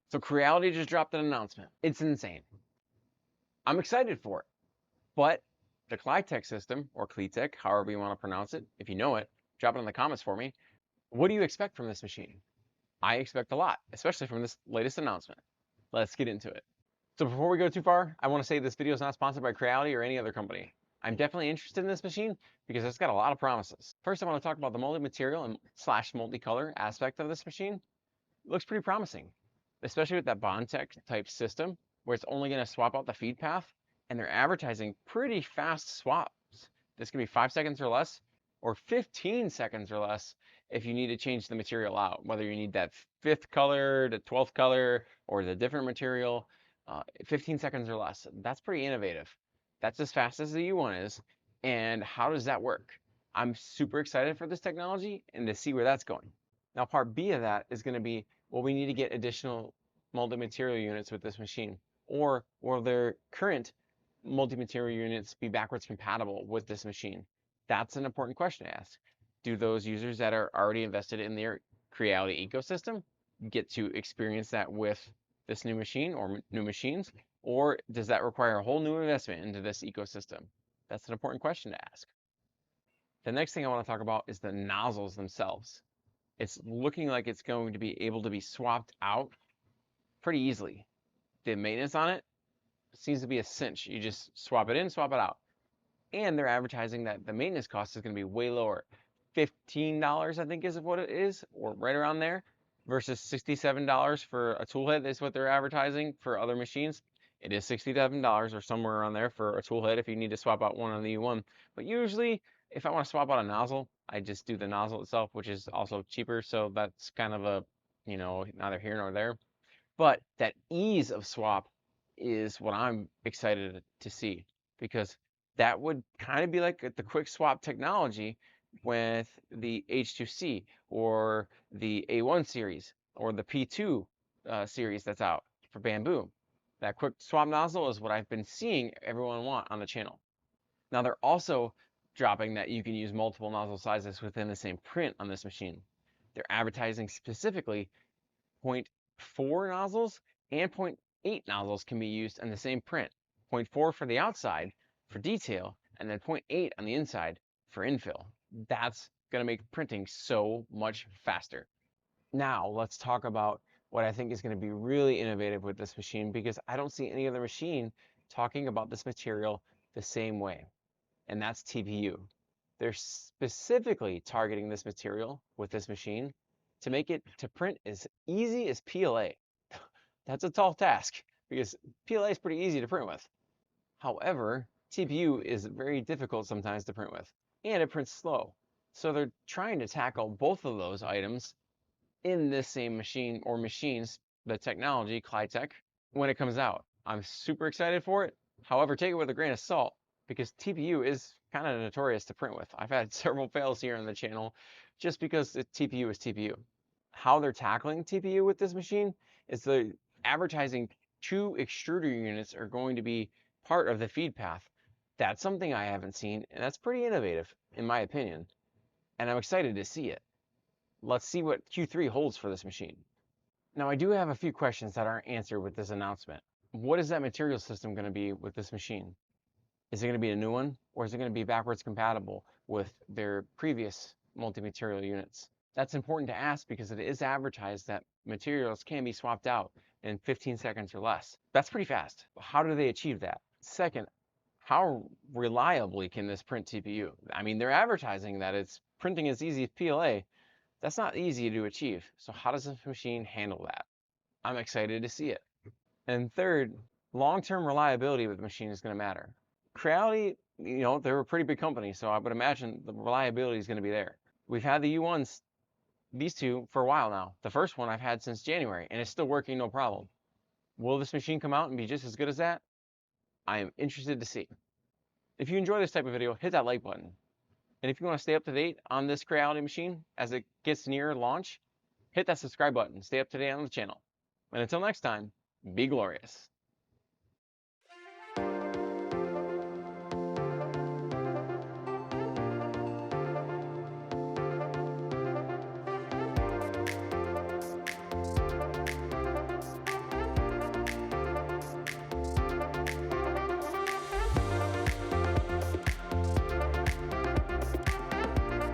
So Creality just dropped an announcement. It's insane. I'm excited for it. But the Klitek system, or Klitek, however you want to pronounce it, if you know it, drop it in the comments for me. What do you expect from this machine? I expect a lot, especially from this latest announcement. Let's get into it. So before we go too far, I want to say this video is not sponsored by Creality or any other company. I'm definitely interested in this machine because it's got a lot of promises. First, I want to talk about the multi-material and / multicolor aspect of this machine. It looks pretty promising, especially with that Bondtech type system where it's only going to swap out the feed path, and they're advertising pretty fast swaps. This can be 5 seconds or less, or 15 seconds or less if you need to change the material out, whether you need that 5th color, the 12th color, or the different material. 15 seconds or less. That's pretty innovative. That's as fast as the U1 is. And how does that work? I'm super excited for this technology and to see where that's going. Now, part B of that is going to be, well, we need to get additional multi-material units with this machine, or will their current multi-material units be backwards compatible with this machine? That's an important question to ask. Do those users that are already invested in their Creality ecosystem get to experience that with this new machine or new machines, or does that require a whole new investment into this ecosystem? That's an important question to ask. The next thing I want to talk about is the nozzles themselves. It's looking like it's going to be able to be swapped out pretty easily. The maintenance on it seems to be a cinch. You just swap it in, swap it out. And they're advertising that the maintenance cost is going to be way lower. $15, I think, is what it is, or right around there, versus $67 for a tool head is what they're advertising for other machines. It is $67 or somewhere around there for a tool head if you need to swap out one on the U1. But usually, if I want to swap out a nozzle, I just do the nozzle itself, which is also cheaper. So that's kind of a, neither here nor there. But that ease of swap is what I'm excited to see, because that would kind of be like the quick swap technology with the H2C or the A1 series or the P2 series that's out for Bambu. That quick swap nozzle is what I've been seeing everyone want on the channel. Now they're also dropping that you can use multiple nozzle sizes within the same print on this machine. They're advertising specifically 0.4 nozzles and 0.8 nozzles can be used in the same print. 0.4 for the outside for detail, and then 0.8 on the inside for infill. That's going to make printing so much faster. Now let's talk about what I think is going to be really innovative with this machine, because I don't see any other machine talking about this material the same way, and that's TPU. They're specifically targeting this material with this machine to make it to print as easy as PLA. That's a tall task because PLA is pretty easy to print with. However, TPU is very difficult sometimes to print with, and it prints slow. So they're trying to tackle both of those items in this same machine or machines, the technology, Klitek, when it comes out. I'm super excited for it. However, take it with a grain of salt because TPU is kind of notorious to print with. I've had several fails here on the channel just because TPU is TPU. How they're tackling TPU with this machine is the advertising 2 extruder units are going to be part of the feed path. That's something I haven't seen, and that's pretty innovative, in my opinion. And I'm excited to see it. Let's see what Q3 holds for this machine. Now, I do have a few questions that aren't answered with this announcement. What is that material system going to be with this machine? Is it going to be a new one, or is it going to be backwards compatible with their previous multi-material units? That's important to ask because it is advertised that materials can be swapped out in 15 seconds or less. That's pretty fast. How do they achieve that? Second, how reliably can this print TPU? I mean, they're advertising that it's printing as easy as PLA. That's not easy to achieve. So how does this machine handle that? I'm excited to see it. And third, long-term reliability with the machine is going to matter. Creality, they're a pretty big company, so I would imagine the reliability is going to be there. We've had the U1s, these two, for a while now. The first one I've had since January, and it's still working no problem. Will this machine come out and be just as good as that? I am interested to see. If you enjoy this type of video, hit that like button. And if you want to stay up to date on this Creality machine as it gets near launch, hit that subscribe button. Stay up to date on the channel. And until next time, be glorious.